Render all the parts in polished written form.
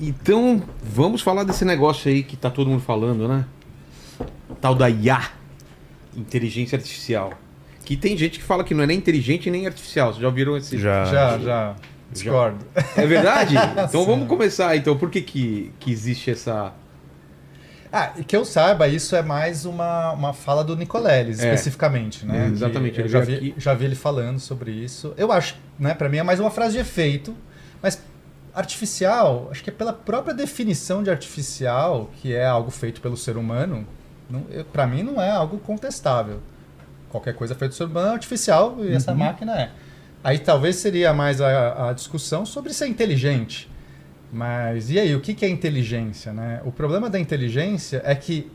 Então, vamos falar desse negócio aí que tá todo mundo falando, né? Tal da IA, inteligência artificial. Que tem gente que fala que não é nem inteligente nem artificial. Vocês já ouviram esse? Já. Discordo. É verdade? Então Sim. vamos começar. Então, por que existe essa... Que eu saiba, isso é mais uma fala do Nicoleles, especificamente, né? Exatamente. Eu já vi ele falando sobre isso. Eu acho, né, para mim é mais uma frase de efeito, mas artificial, acho que é pela própria definição de artificial, que é algo feito pelo ser humano, para mim não é algo contestável. Qualquer coisa feita pelo ser humano é artificial e essa máquina é. Aí talvez seria mais a discussão sobre ser inteligente. Mas e aí, o que é inteligência, né? O problema da inteligência é que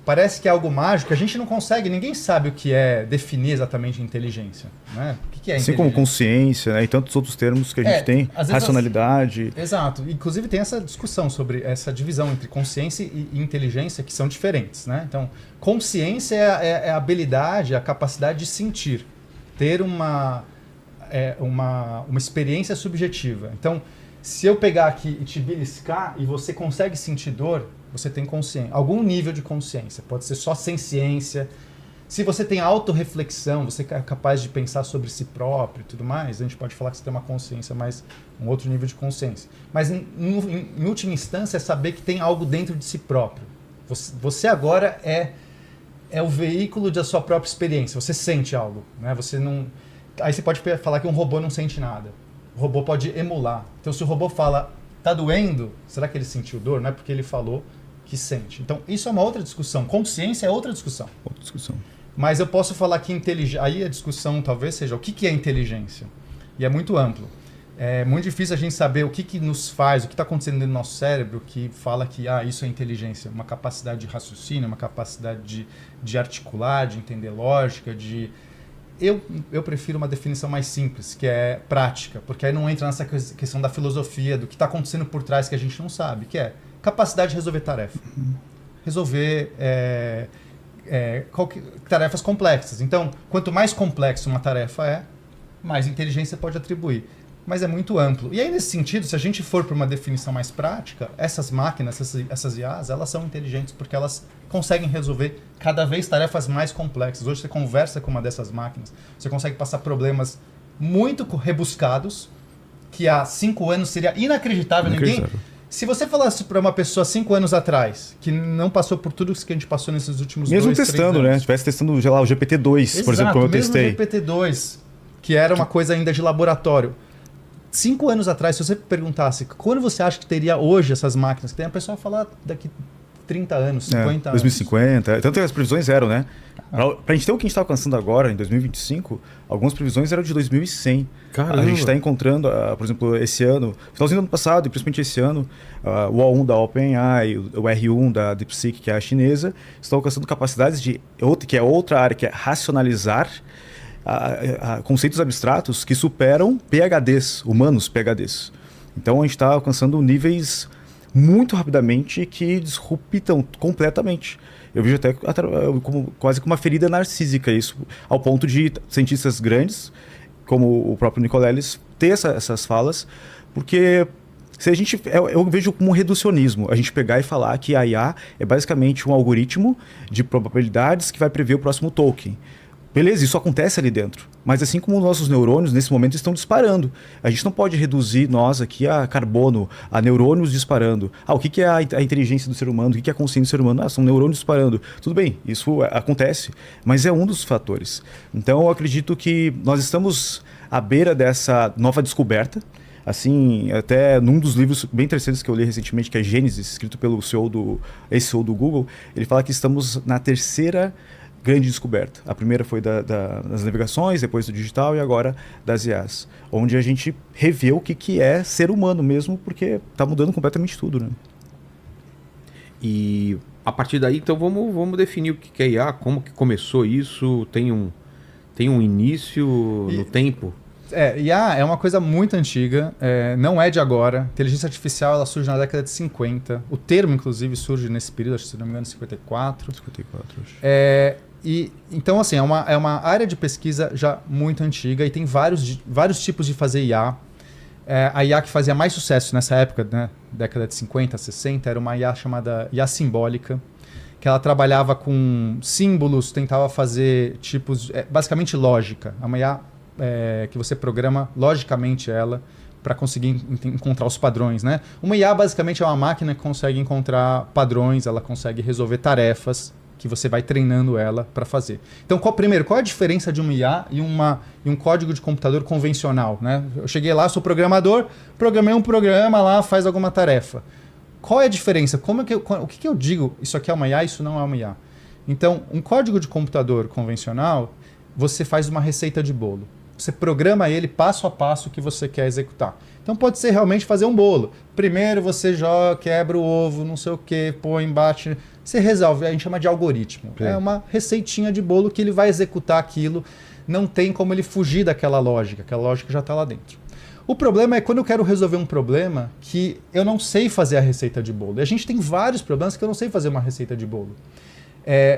parece que é algo mágico, a gente não consegue, ninguém sabe o que é definir exatamente inteligência, né? O que é inteligência? Assim como consciência, né? E tantos outros termos que a gente tem, racionalidade. Exato. Inclusive tem essa discussão sobre essa divisão entre consciência e inteligência, que são diferentes, né? Então, consciência é a habilidade, a capacidade de sentir, ter uma experiência subjetiva. Então, se eu pegar aqui e te beliscar e você consegue sentir dor, você tem consciência, algum nível de consciência. Pode ser só senciência. Se você tem autorreflexão, você é capaz de pensar sobre si próprio e tudo mais, a gente pode falar que você tem uma consciência, mas um outro nível de consciência. Mas, em última instância, é saber que tem algo dentro de si próprio. Você agora é o veículo da sua própria experiência. Você sente algo, né? Você não... Aí você pode falar que um robô não sente nada. O robô pode emular. Então, se o robô fala, tá doendo, será que ele sentiu dor? Não é porque ele falou que sente. Então, isso é uma outra discussão. Consciência é outra discussão. Outra discussão. Mas eu posso falar que inteligência... Aí a discussão talvez seja o que é inteligência? E é muito amplo. É muito difícil a gente saber o que nos faz, o que está acontecendo dentro do nosso cérebro que fala que isso é inteligência. Uma capacidade de raciocínio, uma capacidade de articular, de entender lógica, de... Eu prefiro uma definição mais simples, que é prática, porque aí não entra nessa questão da filosofia, do que está acontecendo por trás que a gente não sabe, que é capacidade de resolver tarefa. Resolver tarefas complexas. Então, quanto mais complexa uma tarefa é, mais inteligência pode atribuir. Mas é muito amplo. E aí, nesse sentido, se a gente for para uma definição mais prática, essas máquinas, essas IAs, elas são inteligentes porque elas conseguem resolver cada vez tarefas mais complexas. Hoje você conversa com uma dessas máquinas, você consegue passar problemas muito rebuscados, que há 5 anos seria inacreditável. Se você falasse para uma pessoa 5 anos atrás, que não passou por tudo que a gente passou nesses últimos mesmo 2, 3 anos... Mesmo testando, né? Estivesse testando, sei lá, o GPT-2, por exemplo, como eu testei. Mesmo o GPT-2, que era uma coisa ainda de laboratório. 5 anos atrás, se você perguntasse quando você acha que teria hoje essas máquinas, que tem a pessoa falar daqui 30 anos, 50 anos. 2050. Tanto que as previsões eram, né? Para a gente ter o que a gente está alcançando agora, em 2025, algumas previsões eram de 2100. Caramba. A gente está encontrando, por exemplo, esse ano, finalzinho do ano passado, e principalmente esse ano, o O1 da OpenAI, o R1 da DeepSeek, que é a chinesa, estão alcançando capacidades que é outra área, que é racionalizar conceitos abstratos que superam PhDs, humanos PhDs. Então a gente está alcançando níveis muito rapidamente que disruptam completamente. Eu vejo até quase como uma ferida narcísica isso, ao ponto de cientistas grandes, como o próprio Nicoleles, ter essas falas, porque se a gente, eu vejo como um reducionismo, a gente pegar e falar que a IA é basicamente um algoritmo de probabilidades que vai prever o próximo token. Beleza, isso acontece ali dentro. Mas assim como os nossos neurônios, nesse momento, estão disparando. A gente não pode reduzir nós aqui a carbono, a neurônios disparando. O que é a inteligência do ser humano? O que é a consciência do ser humano? São neurônios disparando. Tudo bem, isso acontece. Mas é um dos fatores. Então, eu acredito que nós estamos à beira dessa nova descoberta. Assim, até num dos livros bem interessantes que eu li recentemente, que é Gênesis, escrito pelo CEO do Google, ele fala que estamos na terceira grande descoberta. A primeira foi das navegações, depois do digital e agora das IAs. Onde a gente revê o que é ser humano mesmo, porque está mudando completamente tudo, né? E a partir daí, então, vamos definir o que é IA, como que começou isso, tem um início no tempo? IA é uma coisa muito antiga, não é de agora. Inteligência artificial ela surge na década de 50. O termo, inclusive, surge nesse período, acho que se não me engano, 54. 54, acho. Então, assim, é uma área de pesquisa já muito antiga e tem vários tipos de fazer IA. A IA que fazia mais sucesso nessa época, né, década de 50, 60, era uma IA chamada IA simbólica, que ela trabalhava com símbolos, tentava fazer tipos, basicamente lógica. É uma IA que você programa logicamente ela para conseguir encontrar os padrões, né? Uma IA basicamente é uma máquina que consegue encontrar padrões, ela consegue resolver tarefas que você vai treinando ela para fazer. Então, qual é a diferença de uma IA e um código de computador convencional, né? Eu cheguei lá, sou programador, programei um programa lá, faz alguma tarefa. Qual é a diferença? O que eu digo? Isso aqui é uma IA, isso não é uma IA. Então, um código de computador convencional, você faz uma receita de bolo. Você programa ele passo a passo que você quer executar. Então pode ser realmente fazer um bolo. Primeiro você quebra o ovo, não sei o que, põe, bate. Você resolve, a gente chama de algoritmo. Sim. É uma receitinha de bolo que ele vai executar aquilo. Não tem como ele fugir daquela lógica. Aquela lógica já está lá dentro. O problema é quando eu quero resolver um problema que eu não sei fazer a receita de bolo. E a gente tem vários problemas que eu não sei fazer uma receita de bolo.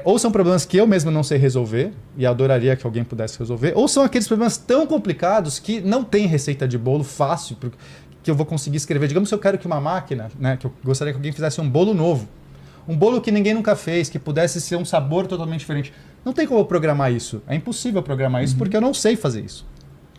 Ou são problemas que eu mesmo não sei resolver, e adoraria que alguém pudesse resolver, ou são aqueles problemas tão complicados que não tem receita de bolo fácil, que eu vou conseguir escrever. Digamos que eu quero que uma máquina, né, que eu gostaria que alguém fizesse um bolo novo. Um bolo que ninguém nunca fez, que pudesse ser um sabor totalmente diferente. Não tem como eu programar isso. É impossível programar isso porque eu não sei fazer isso.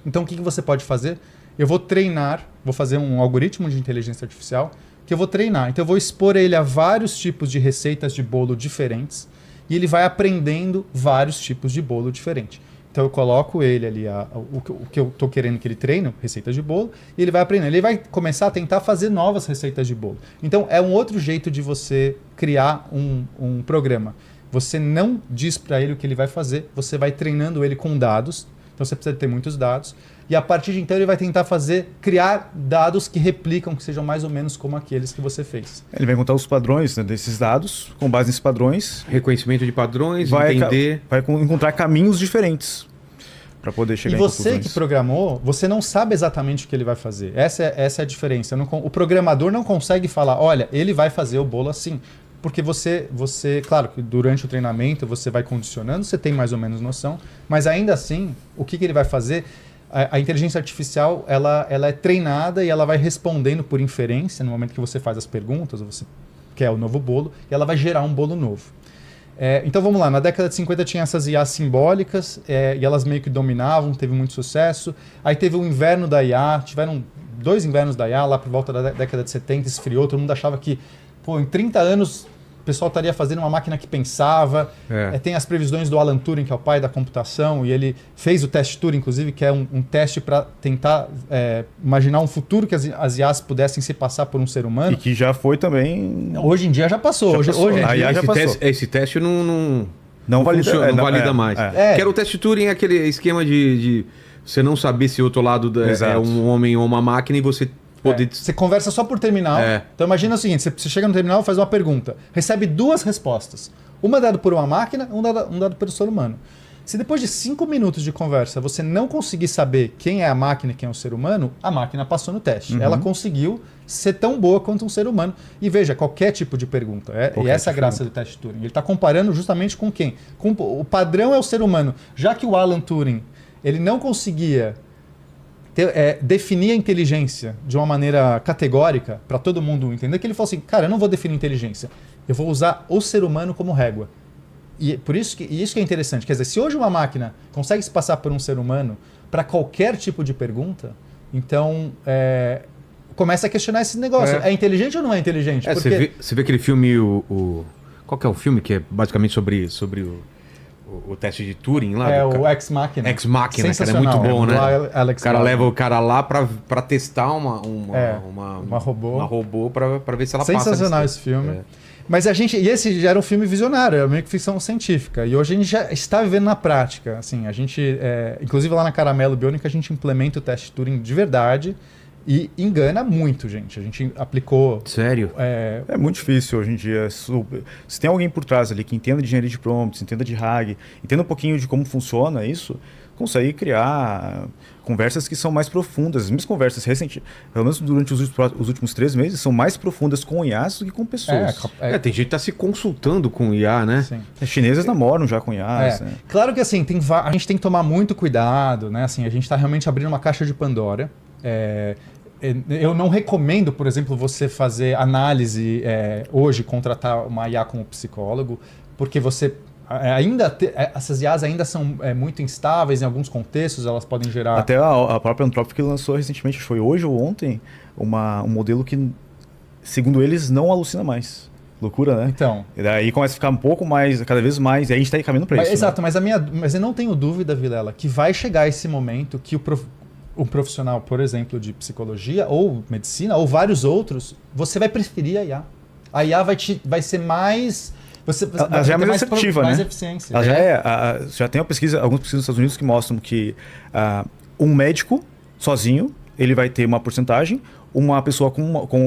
Então o que você pode fazer? Eu vou treinar, vou fazer um algoritmo de inteligência artificial que eu vou treinar. Então eu vou expor ele a vários tipos de receitas de bolo diferentes e ele vai aprendendo vários tipos de bolo diferentes. Então eu coloco ele ali, o que eu estou querendo que ele treine, receitas de bolo, e ele vai aprendendo. Ele vai começar a tentar fazer novas receitas de bolo. Então é um outro jeito de você criar um programa. Você não diz para ele o que ele vai fazer, você vai treinando ele com dados. Então você precisa ter muitos dados. E a partir de então ele vai tentar criar dados que replicam, que sejam mais ou menos como aqueles que você fez. Ele vai encontrar os padrões, né, desses dados, com base nesses padrões. Reconhecimento de padrões, entender. Vai encontrar caminhos diferentes para poder chegar em conclusões. E você que programou, você não sabe exatamente o que ele vai fazer. Essa é a diferença. O programador não consegue falar, olha, ele vai fazer o bolo assim. Porque você, claro que durante o treinamento você vai condicionando, você tem mais ou menos noção, mas ainda assim, o que ele vai fazer? A inteligência artificial ela é treinada e ela vai respondendo por inferência no momento que você faz as perguntas, você quer o novo bolo, e ela vai gerar um bolo novo. Então vamos lá, na década de 50 tinha essas IAs simbólicas e elas meio que dominavam, teve muito sucesso. Aí teve o inverno da IA, tiveram 2 invernos da IA lá por volta da década de 70, esfriou, todo mundo achava que em 30 anos o pessoal estaria fazendo uma máquina que pensava. Tem as previsões do Alan Turing, que é o pai da computação, e ele fez o teste Turing, inclusive, que é um teste para tentar imaginar um futuro que as IAs pudessem se passar por um ser humano. E que já foi também... Hoje em dia já passou. Hoje em dia já passou. Esse teste não valida, funciona, não valida mais. Que era o teste Turing, aquele esquema de você não saber se o outro lado é um homem ou uma máquina e você... Você conversa só por terminal. Então imagina o seguinte, você chega no terminal, faz uma pergunta, recebe 2 respostas. Uma dada por uma máquina, um dado pelo ser humano. Se depois de 5 minutos de conversa você não conseguir saber quem é a máquina e quem é o ser humano, a máquina passou no teste. Ela conseguiu ser tão boa quanto um ser humano. E veja, qualquer tipo de pergunta. E essa é a graça do teste Turing. Ele está comparando justamente com quem? O padrão é o ser humano. Já que o Alan Turing ele não conseguia... definir a inteligência de uma maneira categórica para todo mundo entender, que ele falou assim, cara, eu não vou definir inteligência, eu vou usar o ser humano como régua. E por isso que é interessante, quer dizer, se hoje uma máquina consegue se passar por um ser humano para qualquer tipo de pergunta, então começa a questionar esse negócio. É inteligente ou não é inteligente? Porque... Você vê aquele filme, qual que é o filme que é basicamente sobre o teste de Turing lá? O Ex Machina. Ex Machina, cara, é muito bom, né? O cara leva o cara lá pra testar uma robô pra ver se ela passa. Sensacional esse filme. Mas e esse já era um filme visionário, era meio que ficção científica. E hoje a gente já está vivendo na prática. Assim, a gente, inclusive lá na Caramelo Biônica, a gente implementa o teste Turing de verdade. E engana muito, gente. A gente aplicou... Sério? É muito difícil hoje em dia. Se tem alguém por trás ali que entenda de engenharia de prompts, entenda de RAG, entenda um pouquinho de como funciona isso, consegue criar conversas que são mais profundas. As minhas conversas recentes, pelo menos durante os últimos 3 meses, são mais profundas com IAs do que com pessoas. Tem gente que está se consultando com IA, né? Sim. Chinesas namoram já com IAs. Né? Claro que assim, a gente tem que tomar muito cuidado, né? Assim, a gente está realmente abrindo uma caixa de Pandora. eu não recomendo, por exemplo, você fazer análise hoje, contratar uma IA como psicólogo, porque você essas IAs ainda são muito instáveis em alguns contextos, elas podem gerar... Até a própria Anthropic lançou recentemente, foi hoje ou ontem, um modelo que, segundo eles, não alucina mais. Loucura, né? Então. E daí começa a ficar um pouco mais, cada vez mais, e aí a gente está caminhando para isso. Exato, né? mas eu não tenho dúvida, Vilela, que vai chegar esse momento que um profissional, por exemplo, de psicologia ou medicina, ou vários outros, você vai preferir a IA. A IA vai ser mais... Ela já é mais assertiva, né? Mais eficiência. Ela já tem algumas pesquisas nos Estados Unidos que mostram que um médico sozinho, ele vai ter uma porcentagem, uma pessoa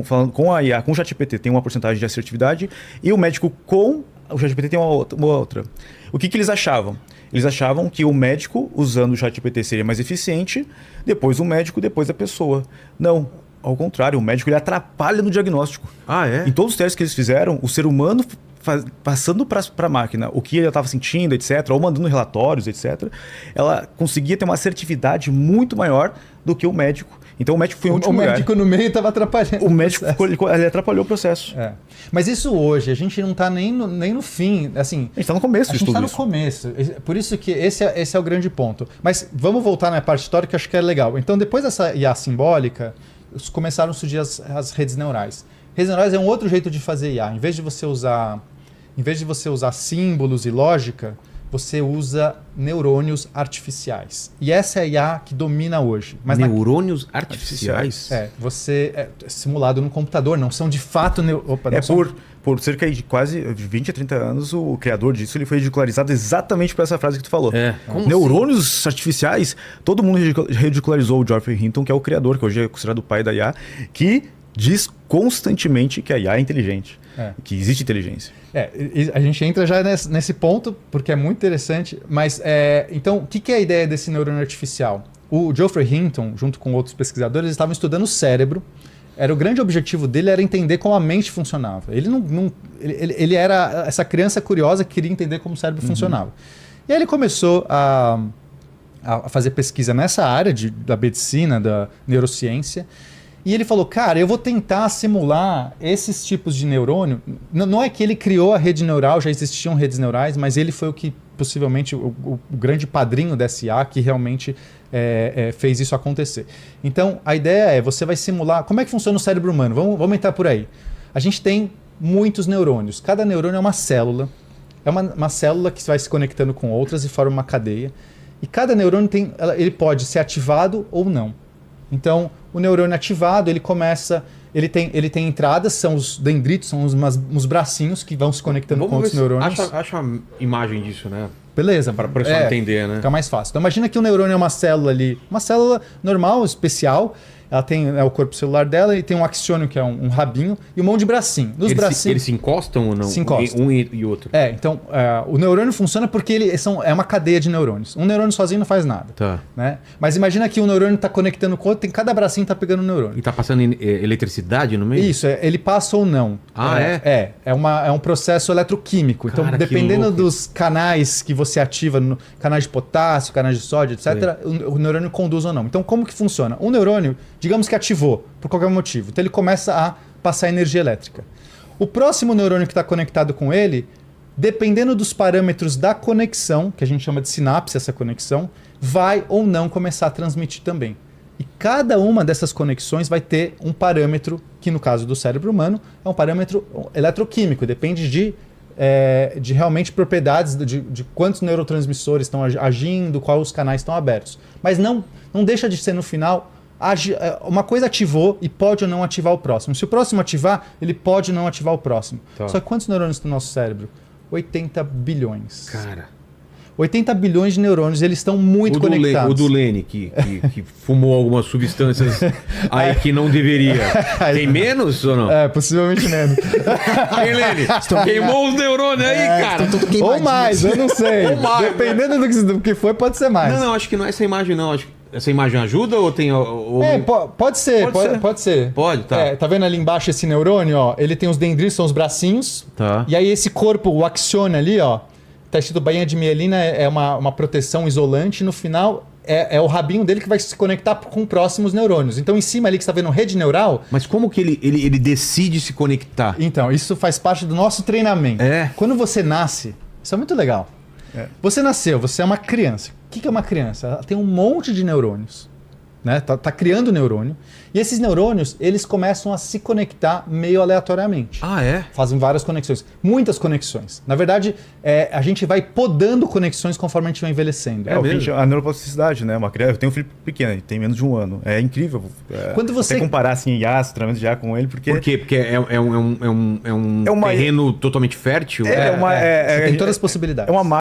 falando com a IA, com o ChatGPT, tem uma porcentagem de assertividade, e o médico com o ChatGPT tem uma outra. O que eles achavam? Eles achavam que o médico, usando o ChatGPT, seria mais eficiente, depois o médico, depois a pessoa. Não, ao contrário, o médico ele atrapalha no diagnóstico. Ah, é? Em todos os testes que eles fizeram, o ser humano passando para a máquina o que ele estava sentindo, etc., ou mandando relatórios, etc., ela conseguia ter uma assertividade muito maior do que o médico. Então o médico foi em último lugar. O médico no meio estava atrapalhando. O médico ele atrapalhou o processo. Mas isso hoje, a gente não está nem no fim. Assim, a gente está no começo de tudo isso. A gente está no começo. Por isso que esse é o grande ponto. Mas vamos voltar na parte histórica, que eu acho que é legal. Então, depois dessa IA simbólica, começaram a surgir as redes neurais. Redes neurais é um outro jeito de fazer IA. Em vez de você usar símbolos e lógica, você usa neurônios artificiais. E essa é a IA que domina hoje. Mas neurônios artificiais? Você é simulado no computador, não são de fato... Por cerca de quase 20 a 30 anos, o criador disso ele foi ridicularizado exatamente por essa frase que tu falou. Neurônios artificiais, todo mundo ridicularizou o Geoffrey Hinton, que é o criador, que hoje é considerado o pai da IA, que diz constantemente que a IA é inteligente, que existe inteligência. A gente entra já nesse ponto, porque é muito interessante, mas então, o que é a ideia desse neurônio artificial? O Geoffrey Hinton, junto com outros pesquisadores, estavam estudando o cérebro. O grande objetivo dele era entender como a mente funcionava. Ele era essa criança curiosa que queria entender como o cérebro funcionava. E aí ele começou a fazer pesquisa nessa área da medicina, da neurociência. E ele falou, cara, eu vou tentar simular esses tipos de neurônio. Não é que ele criou a rede neural, já existiam redes neurais, mas ele foi o que, possivelmente, o grande padrinho dessa IA que realmente fez isso acontecer. Então, a ideia você vai simular... Como é que funciona o cérebro humano? Vamos entrar por aí. A gente tem muitos neurônios. Cada neurônio é uma célula. É uma célula que vai se conectando com outras e forma uma cadeia. E cada neurônio ele pode ser ativado ou não. Então, o neurônio ativado, ele tem entradas, são os dendritos, são uns bracinhos que vão se conectando com outros neurônios. Acha a imagem disso, né? Beleza. Para o pessoal entender, né? Fica mais fácil. Então, imagina que o neurônio é uma célula ali, uma célula normal, especial. Ela tem o corpo celular dela e tem um axiônio, que é um rabinho, e um monte de bracinho. Eles se encostam ou não? Se encostam. Um e outro. Então, o neurônio funciona porque é uma cadeia de neurônios. Um neurônio sozinho não faz nada. Tá. Né? Mas imagina que o neurônio está conectando com o outro, cada bracinho está pegando um neurônio. E está passando eletricidade no meio? Isso, ele passa ou não. É um processo eletroquímico. Então, Cara, dependendo dos canais que você ativa, canais de potássio, canais de sódio, etc., o neurônio conduz ou não. Então, como que funciona? Um neurônio, digamos que ativou, por qualquer motivo. Então ele começa a passar energia elétrica. O próximo neurônio que está conectado com ele, dependendo dos parâmetros da conexão, que a gente chama de sinapse, essa conexão, vai ou não começar a transmitir também. E cada uma dessas conexões vai ter um parâmetro, que no caso do cérebro humano, é um parâmetro eletroquímico, depende de realmente propriedades de quantos neurotransmissores estão agindo, quais os canais estão abertos. Mas não deixa de ser no final... Uma coisa ativou e pode ou não ativar o próximo. Se o próximo ativar, ele pode ou não ativar o próximo. Tá. Só que quantos neurônios tem no nosso cérebro? 80 bilhões. Cara. 80 bilhões de neurônios, eles estão muito conectados. O do Lene, que fumou algumas substâncias aí que não deveria. Tem menos ou não? Possivelmente menos. Aí, Lene, queimou os neurônios aí, cara. Ou mais, eu não sei. Dependendo do que foi, pode ser mais. Não, acho que não é essa imagem, não. Acho que essa imagem ajuda ou tem... Pode ser. Pode, tá. Tá vendo ali embaixo esse neurônio, ó? Ele tem os dendritos, são os bracinhos. Tá. E aí esse corpo, o axiônio ali, ó, tá escrito bainha de mielina, é uma proteção isolante. No final, é o rabinho dele que vai se conectar com próximos neurônios. Então, em cima ali que você está vendo rede neural. Mas como que ele decide se conectar? Então, isso faz parte do nosso treinamento. Quando você nasce, isso é muito legal. Você nasceu, você é uma criança. O que é uma criança? Ela tem um monte de neurônios. Né? Tá criando neurônio. E esses neurônios, eles começam a se conectar meio aleatoriamente. Ah, é? Fazem várias conexões. Muitas conexões. Na verdade, a gente vai podando conexões conforme a gente vai envelhecendo. A neuroplasticidade, né? Eu tenho um filho pequeno, ele tem menos de 1 ano. É incrível. Quando você comparar assim, treinamento de IA com ele, porque... Por quê? Porque é um terreno totalmente fértil? Você tem todas as possibilidades. É uma